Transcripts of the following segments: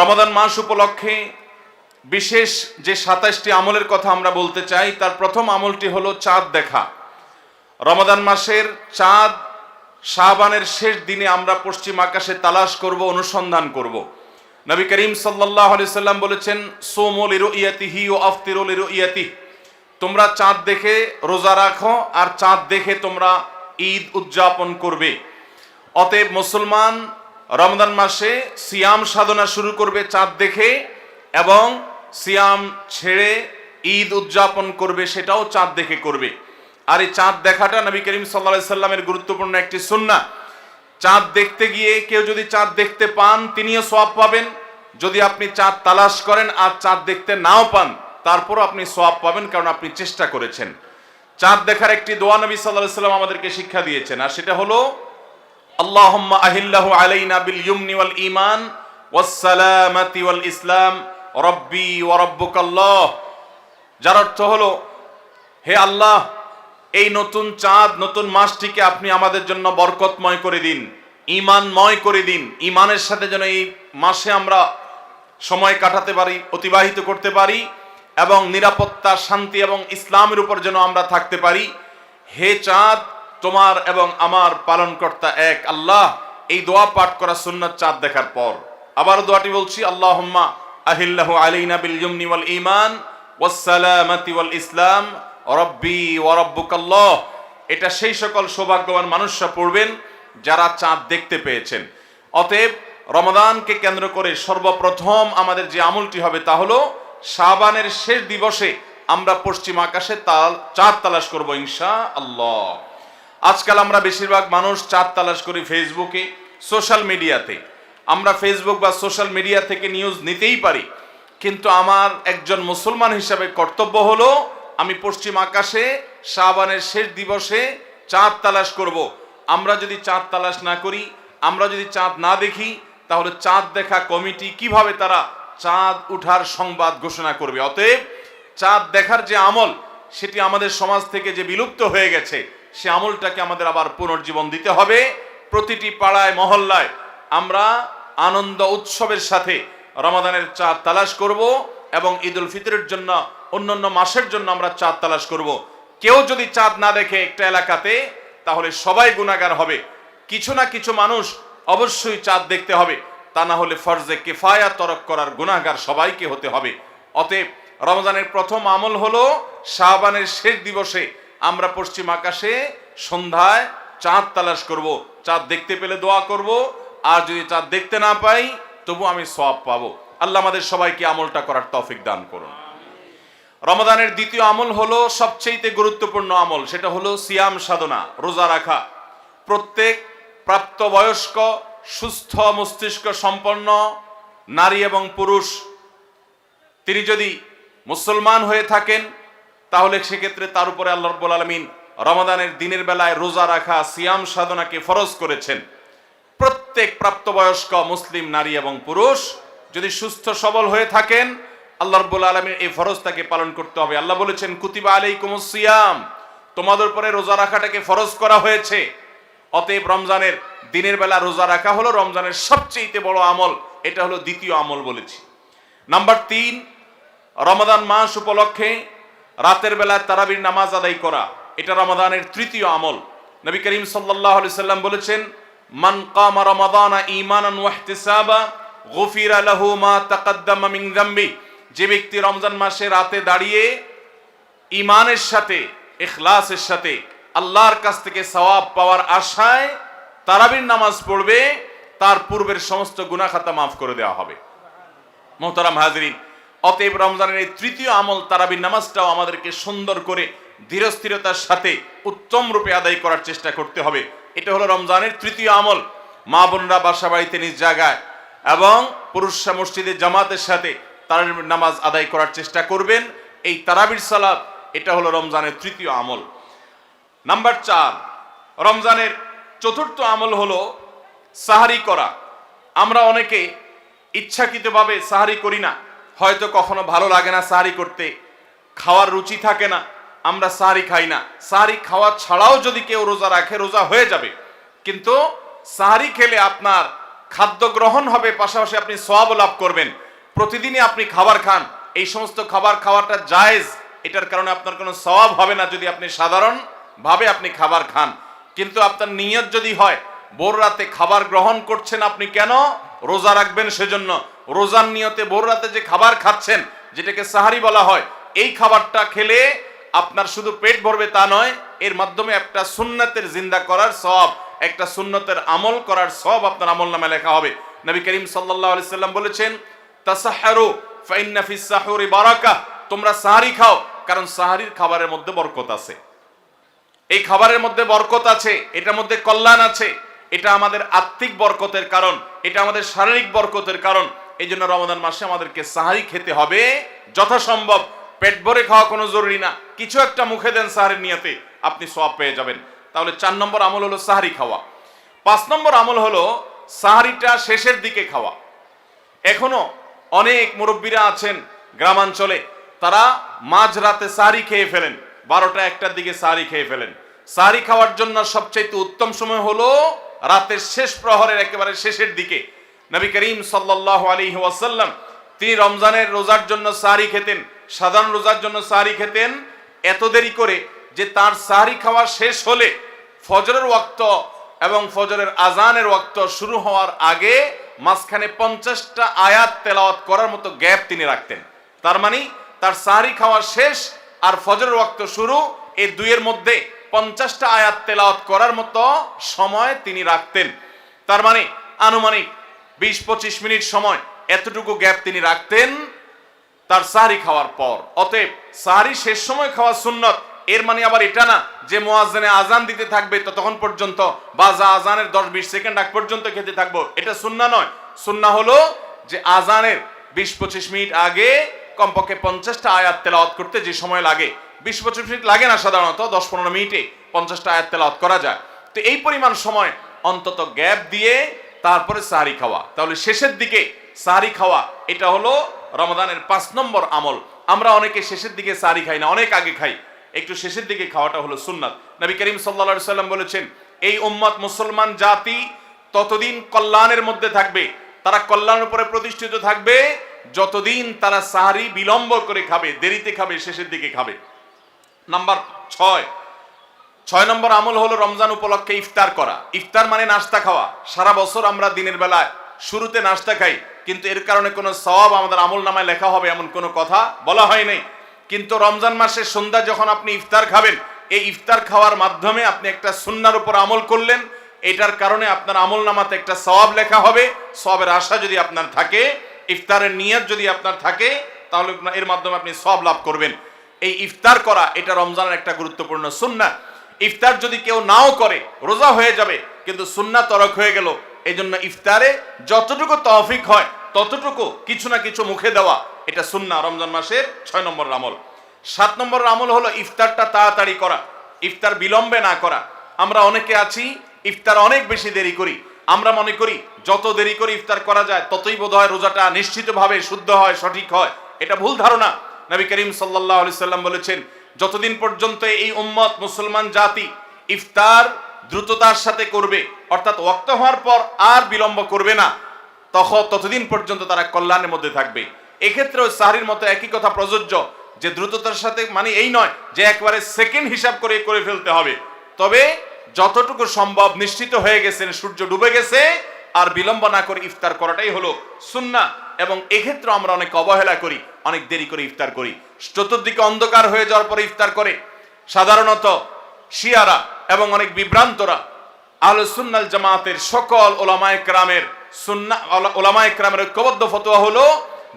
রমাদান মাস উপলক্ষে বিশেষ যে ২৭টি আমলের কথা আমরা বলতে চাই, তার প্রথম আমলটি হলো চাঁদ দেখা। রমাদান মাসের চাঁদ শাবানের শেষ দিনে আমরা পশ্চিম আকাশে তালাশ করব, অনুসন্ধান করব। নবী করিম সাল্লাল্লাহু আলাইহি সাল্লাম বলেছেন, সুমু লিরুইয়াতিহি ওয়া আফতিরু লিরুইয়াতিহি, তোমরা চাঁদ দেখে রোজা রাখো আর চাঁদ দেখে তোমরা ঈদ উদযাপন করবে। অতএব মুসলমান রমজান মাসে সিয়াম সাধনা শুরু করবে চাঁদ দেখে, এবং সিয়াম ছেড়ে ঈদ উদযাপন করবে, সেটাও চাঁদ দেখে করবে। আর এই চাঁদ দেখাটা নবী করিম সাল্লাল্লাহু আলাইহি সাল্লামের গুরুত্বপূর্ণ একটি সুন্নাহ। চাঁদ দেখতে গিয়ে কেউ যদি চাঁদ দেখতে পান তিনিও সওয়াব পাবেন। যদি আপনি চাঁদ তালাশ করেন আর চাঁদ দেখতে নাও পান, তারপরও আপনি সওয়াব পাবেন, কারণ আপনি চেষ্টা করেছেন। চাঁদ দেখার একটি দোয়া নবী সাল্লাল্লাহু আলাইহি সাল্লাম আমাদেরকে শিক্ষা দিয়েছেন, আর সেটা হলো আল্লাহুম্মা আহিল্লাহু আলাইনা বিল ইয়ুমনি ওয়াল ঈমান ওয়াস সালামাতি ওয়াল ইসলাম রব্বি ওয়া রাব্বুকাল্লাহ। যার অর্থ হলো, হে আল্লাহ, এই নতুন চাঁদ, নতুন মাসটিকে আপনি আমাদের জন্য বরকতময় করে দিন, ঈমানময় করে দিন। ঈমানের সাথে যেন এই মাসে আমরা সময় কাটাতে পারি, অতিবাহিত করতে পারি, এবং নিরাপত্তা, শান্তি এবং ইসলামের উপর যেন আমরা থাকতে পারি। হে চাঁদ, তোমার এবং আমার পালনকর্তা এক আল্লাহ। এই দোয়া পাঠ করা সুন্নাত চাঁদ দেখার পর। আবার দোয়াটি বলছি, আল্লাহুম্মা আহিল্লাহু আলাইনা বিল ইয়ুমনি ওয়াল ঈমান ওয়াস সালামাতি ওয়াল ইসলাম রব্বি ওয়া রাব্বুকাল্লাহ। এটা সেই সকল সৌভাগ্যবান মানুষরা পড়বেন যারা চাঁদ দেখতে পেয়েছেন। অতএব রমাদানকে কেন্দ্র করে সর্বপ্রথম আমাদের যে আমলটি হবে তা হলো শাবানের শেষ দিবসে আমরা পশ্চিম আকাশে চাঁদ তালাশ করব ইনশাআল্লাহ। আজকাল আমরা বেশিরভাগ মানুষ চাঁদ তালাশ করি ফেসবুকে, সোশ্যাল মিডিয়াতে। আমরা ফেসবুক বা সোশ্যাল মিডিয়া থেকে নিউজ নিতেই পারি, কিন্তু আমার একজন মুসলমান হিসাবে কর্তব্য হলো আমি পশ্চিম আকাশে শাবানের শেষ দিবসে চাঁদ তালাশ করব। আমরা যদি চাঁদ তালাশ না করি, আমরা যদি চাঁদ না দেখি, তাহলে চাঁদ দেখা কমিটি কিভাবে তারা চাঁদ উঠার সংবাদ ঘোষণা করবে? অতএব চাঁদ দেখার যে আমল, সেটি আমাদের সমাজ থেকে যে বিলুপ্ত হয়ে গেছে, সে আমলটাকে আমাদের আবার পুনর্জীবন দিতে হবে। প্রতিটি পাড়ায় মহল্লায় আমরা আনন্দ উৎসবের সাথে রমাদানের চাঁদ তালাশ করব, এবং ঈদুল ফিতরের জন্য, অন্যান্য মাসের জন্য আমরা চাঁদ তালাশ করব। কেউ যদি চাঁদ না দেখে একটা এলাকাতে, তাহলে সবাই গুনাহগার হবে। কিছু না কিছু মানুষ অবশ্যই চাঁদ দেখতে হবে, তা না হলে ফরজে কিফায়া তরক করার গুনাহগার সবাইকে হতে হবে। অতএব রমজানের প্রথম আমল হলো শাবানের শেষ দিবসে আমরা পশ্চিম আকাশে সন্ধ্যায় চাঁদ তালাশ করব। চাঁদ দেখতে পেলে দোয়া করব, আর যদি চাঁদ দেখতে না পাই তবু আমি সওয়াব পাবো। আল্লাহ আমাদের সবাইকে আমলটা করার তৌফিক দান করুন। রমাদানের দ্বিতীয় আমল হলো সবচেয়ে গুরুত্বপূর্ণ আমল, সেটা হলো সিয়াম সাধনা, রোজা রাখা। প্রত্যেক প্রাপ্তবয়স্ক, সুস্থ মস্তিষ্ক সম্পন্ন নারী এবং পুরুষ, তিনি যদি মুসলমান হয়ে থাকেন, তাহলে সেক্ষেত্রে তার উপরে আল্লাহ রাব্বুল আলামিন রমাদানের দিনের বেলায় রোজা রাখা, সিয়াম সাধনাকে ফরজ করেছেন। প্রত্যেক প্রাপ্তবয়স্ক মুসলিম নারী এবং পুরুষ যদি সুস্থ সবল হয়ে থাকেন, আল্লাহ রাব্বুল আলামিন এই ফরজটাকে পালন করতে হবে। আল্লাহ বলেছেন, কুতিবা আলাইকুমুস সিয়াম, তোমাদের উপরে রোজা রাখাটাকে ফরজ করা হয়েছে। অতএব রমজানের দিনের বেলা রোজা রাখা হলো রমজানের সবচেয়ে বড় আমল। এটা হলো দ্বিতীয় আমল বলেছি। নাম্বার ৩, রমাদান মাস উপলক্ষে রাতের বেলা তারাবির নামাজ আদায় করা, এটা রমাদানের তৃতীয় আমল। নবী করিম সাল্লাল্লাহু আলাইহি সাল্লাম বলেছেন, মান কামা রমাদানা ঈমানান ওয়া ইহতিসাবা গুফিরা লাহু মা তাকাদ্দামা মিন যামবি। যে ব্যক্তি রমজান মাসে রাতে দাঁড়িয়ে ঈমানের সাথে, ইখলাসের সাথে আল্লাহর কাছ থেকে সওয়াব পাওয়ার আশায় তারাবির নামাজ পড়বে, তার পূর্বের সমস্ত গুনাহ খাতা মাফ করে দেওয়া হবে। মুহতারাম হাজিরিন, অতএব রমজানের এই তৃতীয় আমল তারাবির নামাজটাও আমাদেরকে সুন্দর করে ধীরস্থিরতার সাথে উত্তম রূপে আদায় করার চেষ্টা করতে হবে। এটা হলো রমজানের তৃতীয় আমল। মা বোনরা বাসা বাড়িতে নিজ জায়গায় এবং পুরুষরা মসজিদে জামাতের সাথে তারাবির নামাজ আদায় করার চেষ্টা করবেন। এই তারাবির সালাত, এটা হলো রমজানের তৃতীয় আমল। নাম্বার ৪, রমজানের চতুর্থ আমল হলো সাহারি করা। আমরা অনেকে ইচ্ছাকৃতভাবে সাহারি করি না, হয়তো কখনো ভালো লাগে না সাহারি করতে, খাওয়ার রুচি থাকে না, আমরা সাহারি খাই না। সাহারি খাওয়া ছাড়াও যদি কেউ রোজা রাখে, রোজা হয়ে যাবে, কিন্তু সাহারি খেলে আপনার খাদ্য গ্রহণ হবে, পাশাপাশি আপনি সওয়াব লাভ করবেন। প্রতিদিনই আপনি খাবার খান, এই সমস্ত খাবার খাওয়াটা জায়েজ, এটার কারণে আপনার কোনো সওয়াব হবে না যদি আপনি সাধারণ ভাবে আপনি খাবার খান। কিন্তু আপনার নিয়ত যদি হয় ভোর রাতে খাবার গ্রহণ করছেন, আপনি কেন? রোজা রাখবেন সেজন্য। রোজার নিয়তে ভোর রাতে যে খাবার খাচ্ছেন, যেটাকে সাহারি বলা হয়, এই খাবারটা খেলে আপনার শুধু পেট ভরবে তা নয়, এর মাধ্যমে একটা সুন্নতের জিন্দা করার সওয়াব, একটা সুন্নতের আমল করার সওয়াব আপনার আমলনামায় লেখা হবে। নবী করিম সাল্লাল্লাহু আলাইহি সাল্লাম বলেছেন, তাসাহহারু ফাইন্না ফিস সাহুরি বারাকাহ, তোমরা সাহারি খাও, কারণ সাহারির খাবারের মধ্যে বরকত আছে। এই খাবারের মধ্যে বরকত আছে, এটার মধ্যে কল্যাণ আছে। এটা আমাদের আত্মিক বরকতের কারণ, এটা আমাদের শারীরিক বরকতের কারণ। এই জন্য রমাদান মাসে আমাদেরকে সাহারি খেতে হবে যথাসম্ভব। পেট ভরে খাওয়া কোনো জরুরি না, কিছু একটা মুখে দেন সাহারির নিয়তে, আপনি সওয়াব পেয়ে যাবেন। তাহলে 4 নম্বর আমল হলো সাহারি খাওয়া। 5 নম্বর আমল হলো সাহারিটা শেষের দিকে খাওয়া। এখনো অনেক মুরব্বীরা আছেন গ্রামাঞ্চলে, তারা মাঝরাতে সাহারি খেয়ে ফেলেন, 12টা 1টার দিকে সাহারি খেয়ে ফেলেন। সাহারি খাওয়ার জন্য সবচাইতে উত্তম সময় হলো রাতের শেষ প্রহরের একেবারে শেষের দিকে। নবী করিম সাল্লাল্লাহু আলাইহি ওয়াসাল্লাম তিনি রমজানের রোজার জন্য সাহারি খেতেন, সাধারণ রোজার জন্য সাহারি খেতেন এত দেরি করে যে তার সাহারি খাওয়া শেষ হলে ফজরের ওয়াক্ত এবং ফজরের আজানের ওয়াক্ত শুরু হওয়ার আগে মাঝখানে 50টা আয়াত তেলাওয়াত করার মতো গ্যাপ তিনি রাখতেন। তার মানে তার সাহারি খাওয়া শেষ আর ফজরের ওয়াক্ত শুরু, এই দুইয়ের মধ্যে 50টা আয়াত তেলাওয়াত করার মতো সময় তিনি রাখতেন। তার মানে আনুমানিক 20-25 মিনিট সময়, এতটুকু গ্যাপ তিনি রাখতেন তার সাহারি খাওয়ার পর। অতএব সাহারি শেষ সময় খাওয়া সুন্নত। এর মানে আবার এটা না যে মুয়াজ্জিনে আজান দিতে থাকবে ততক্ষণ পর্যন্ত, বা যা আজানের 10-20 সেকেন্ড আগ পর্যন্ত খেতে থাকবো, এটা সুন্নাহ নয়। সুন্নাহ হলো যে আজানের 20-25 মিনিট আগে কমপক্ষে 50টা আয়াত তেলাওয়াত করতে যে সময় লাগে, 20-25 মিনিট লাগে না, সাধারণত 10-15 মিনিটে 50টা আয়াত তেলাওয়াত করা যায়। তো এই পরিমাণ সময় অন্তত গ্যাপ দিয়ে তারপরে সাহারি খাওয়া। তাহলে শেষের দিকে সাহারি খাওয়া, এটা হলো রমাদানের 5 নম্বর আমল। আমরা অনেকে শেষের দিকে সাহারি খাই না, অনেক আগে খাই। একটু শেষের দিকে খাওয়াটা হলো সুন্নাত। নবী করিম সাল্লাল্লাহু আলাইহি সাল্লাম বলেছেন, এই উম্মত মুসলমান জাতি ততদিন কল্যাণের মধ্যে থাকবে, তারা কল্যাণের উপরে প্রতিষ্ঠিত থাকবে যতদিন তারা সাহারি বিলম্ব করে খাবে, দেরিতে খাবে, শেষের দিকে খাবে। নাম্বার 6 নম্বর আমল হলো রমজান উপলক্ষে ইফতার করা। ইফতার মানে নাস্তা খাওয়া। সারা বছর আমরা দিনের বেলায় শুরুতে নাস্তা খাই, কিন্তু এর কারণে কোনো সওয়াব আমাদের আমল নামায় লেখা হবে এমন কোনো কথা বলা হয় নাই। কিন্তু রমজান মাসের সন্ধ্যা যখন আপনি ইফতার খাবেন, এই ইফতার খাওয়ার মাধ্যমে আপনি একটা সুন্নাহর উপর আমল করলেন, এটার কারণে আপনার আমল নামাতে একটা সওয়াব লেখা হবে। সওয়াবের আশা যদি আপনার থাকে, ইফতারের নিয়ত যদি আপনার থাকে, তাহলে এর মাধ্যমে আপনি সওয়াব লাভ করবেন। এই ইফতার করা এটা রমজানের একটা গুরুত্বপূর্ণ সুন্নাহ। ইফতার যদি কেউ নাও করে রোজা হয়ে যাবে, কিন্তু সুন্নাহ তরক হয়ে গেল। এই জন্য ইফতারে যতটুকু তৌফিক হয় ততটুকু কিছু না কিছু মুখে দেওয়া, এটা সুন্নাহ রমজান মাসের 6 নম্বর আমল। 7 নম্বর আমল হলো ইফতারটা তাড়াতাড়ি করা, ইফতার বিলম্বে না করা। আমরা অনেকে আছি ইফতার অনেক বেশি দেরি করি। আমরা মনে করি যত দেরি করে ইফতার করা যায় ততই বোধহয় রোজাটা নিশ্চিতভাবে শুদ্ধ হয়, সঠিক হয়। এটা ভুল ধারণা। নবী করিম সাল্লাল্লাহু আলাইহি সাল্লাম বলেছেন, যতদিন পর্যন্ত এই উম্মত মুসলমান জাতি ইফতার দ্রুততার সাথে করবে, অর্থাৎ ওয়াক্ত হওয়ার পর আর বিলম্ব করবে না, ততদিন পর্যন্ত তারা কল্যাণের মধ্যে থাকবে। এক্ষেত্রেও সাহরির মতো একই কথা প্রযোজ্য, যে দ্রুততার সাথে মানে এই নয় যে একবারে সেকেন্ড হিসাব করে ফেলতে হবে, তবে যতটুকু সম্ভব নিশ্চিত হয়ে গেছেন সূর্য ডুবে গেছে আর বিলম্ব না করে ইফতার করাটাই হলো সুন্নাহ। এবং এক্ষেত্রে আমরা অনেক অবহেলা করি, অনেক দেরি করে ইফতার করি, চতুর্দিকে অন্ধকার হয়ে যাওয়ার পরে ইফতার করে। সাধারণত শিয়ারা এবং অনেক বিভ্রান্তরা আহলে সুন্নাত জামাতের সকল ওলামায়ে কেরামের ওলামায়ে কেরামের ঐক্যবদ্ধ ফতোয়া হলো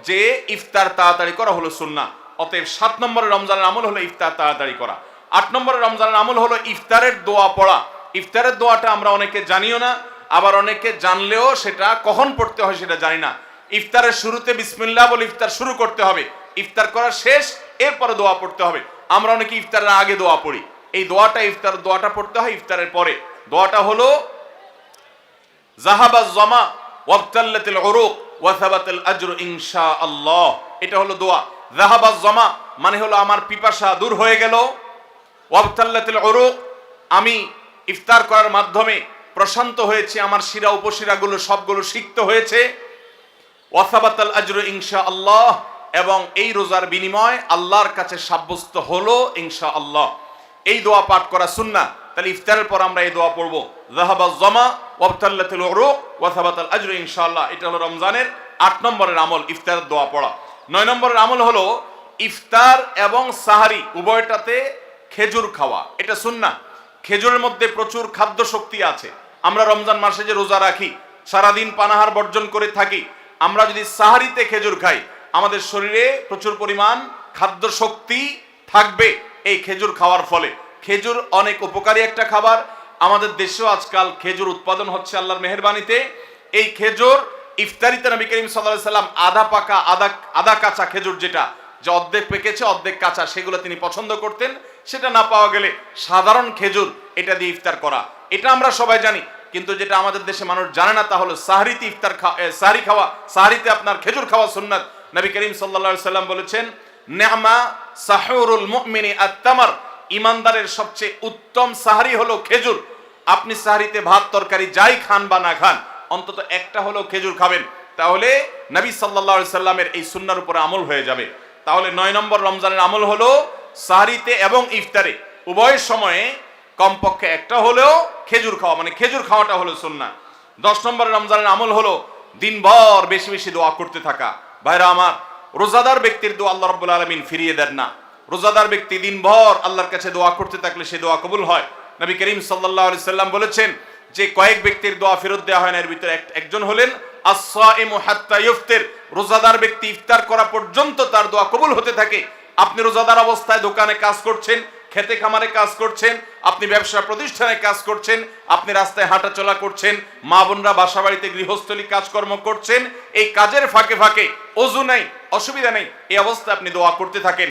যে ইফতার তাড়াতাড়ি করা হলো সুন্নাহ। অতএব 7 নম্বরের রমজানের আমল হলো ইফতার তাড়াতাড়ি করা। 8 নম্বরের রমজানের আমল হলো ইফতারের দোয়া পড়া। ইফতারের দোয়াটা আমরা অনেকে জানিও না, আবার অনেকে জানলেও সেটা কখন পড়তে হয় সেটা জানি না। ইফতারের শুরুতে বিসমিল্লাহ বলে ইফতার শুরু করতে হবে, ইফতার করা শেষ এরপরে দোয়া পড়তে হবে। আমরা অনেকে ইফতারের আগে দোয়া পড়ি, এই দোয়াটা ইফতার দোয়াটা পড়তে হয় ইফতারের পরে। দোয়াটা হলো যাহাবাজ জামা ওয়াবতাল্লাতিল উরুক ওয়া সাবাতাল আজরু ইনশাআল্লাহ। এটা হলো দোয়া। যাহাবাজ জামা মানে হলো আমার পিপাসা দূর হয়ে গেল, ওয়াবতাল্লাতিল উরুক আমি ইফতার করার মাধ্যমে প্রশান্ত হয়েছে, আমার শিরা উপশিরাগুলো সবগুলো সিক্ত হয়েছে। ওয়াসাবাতাল আজরু ইনশাআল্লাহ, এবং এই রোজার বিনিময় আল্লাহর কাছে সাব্যস্ত হলো ইনশাআল্লাহ। এই দোয়া পাঠ করা সুন্নাহ। তাহলে ইফতারের পর আমরা এই দোয়া পড়ব, যাহাবাজ জামা ওয়াবতাল্লাতুল উরুক ওয়া সাবাতাল আজরু ইনশাআল্লাহ। এটা হলো রমজানের 8 নম্বরের আমল, ইফতারের দোয়া পড়া। 9 নম্বরের আমল হলো ইফতার এবং সাহারি উভয়টাতে খেজুর খাওয়া। এটা সুন্নাহ। খেজুরের মধ্যে প্রচুর খাদ্য শক্তি আছে। আমরা রমজান মাসে যে রোজা রাখি, সারাদিন পানাহার বর্জন করে থাকি, আমরা যদি সাহারিতে খেজুর খাই, আমাদের শরীরে প্রচুর পরিমাণ খাদ্য শক্তি থাকবে এই খেজুর খাওয়ার ফলে। খেজুর অনেক উপকারী একটা খাবার। আমাদের দেশেও আজকাল খেজুর উৎপাদন হচ্ছে আল্লাহর মেহেরবানিতে। এই খেজুর ইফতারিতে নবী করিম সাল্লাল্লাহু আলাইহি সাল্লাম আধা পাকা আধা কাঁচা খেজুর, যেটা যে অর্ধেক পেকেছে অর্ধেক কাঁচা, সেগুলো তিনি পছন্দ করতেন। সেটা না পাওয়া গেলে সাধারণ খেজুর এটা দিয়ে ইফতার করা, এটা আমরা সবাই জানি। কিন্তু যেটা আমাদের দেশে মানুষ জানে না তা হলো সাহরিতে সাহরি খাওয়া, সাহরিতে আপনার খেজুর খাওয়া সুন্নাত। নবী করিম সাল্লাল্লাহু আলাইহি সাল্লাম বলেছেন, নি'মা সাহুরুল মুমিনি আত-তামার, ইমানদারের সবচেয়ে উত্তম সাহরি হলো খেজুর। আপনি সাহরিতে ভাত তরকারি যাই খান বা না খান, অন্তত একটা হলো খেজুর খাবেন, তাহলে নবী সাল্লাল্লাহু আলাইহি সাল্লামের এই সুন্নাহর উপরে আমল হয়ে যাবে। তাহলে 9 নম্বর রমজানের আমল হলো সাহরিতে এবং ইফতারে উভয় সময়ে কমপক্ষে একটা হলেও খেজুর খাওয়া, মানে খেজুর খাওয়াটা হলো সুন্নাহ। 10 নম্বর রমজানের আমল হলো দিনভর বেশি বেশি দোয়া করতে থাকা। ভাইরা আমার, রোজাদার ব্যক্তির দোয়া আল্লাহ রাব্বুল আলামিন ফিরিয়ে দেন না। রোজাদার ব্যক্তি দিনভর আল্লাহর কাছে দোয়া করতে থাকলে সে দোয়া কবুল হয়। নবী করিম সাল্লাল্লাহু আলাইহি সাল্লাম বলেছেন যে কয়েক ব্যক্তির দোয়া ফেরত দেওয়া হয় না, এর ভিতরে একজন হলেন আস-সাইমু হাত্তা ইফতির, রোজাদার ব্যক্তি ইফতার করা পর্যন্ত তার দোয়া কবুল হতে থাকে। আপনি রোজাদার অবস্থায় দোকানে কাজ করছেন, খেতে খামারে কাজ করছেন, আপনি ব্যবসা প্রতিষ্ঠানে কাজ করছেন, আপনি রাস্তায় হাঁটাচলা করছেন, মা বোনরা বাসা বাড়িতে গৃহস্থলী কাজকর্ম করছেন, এই কাজের ফাঁকে ফাঁকে ওযু নাই, অসুবিধা নেই, এই অবস্থায় আপনি দোয়া করতে থাকেন।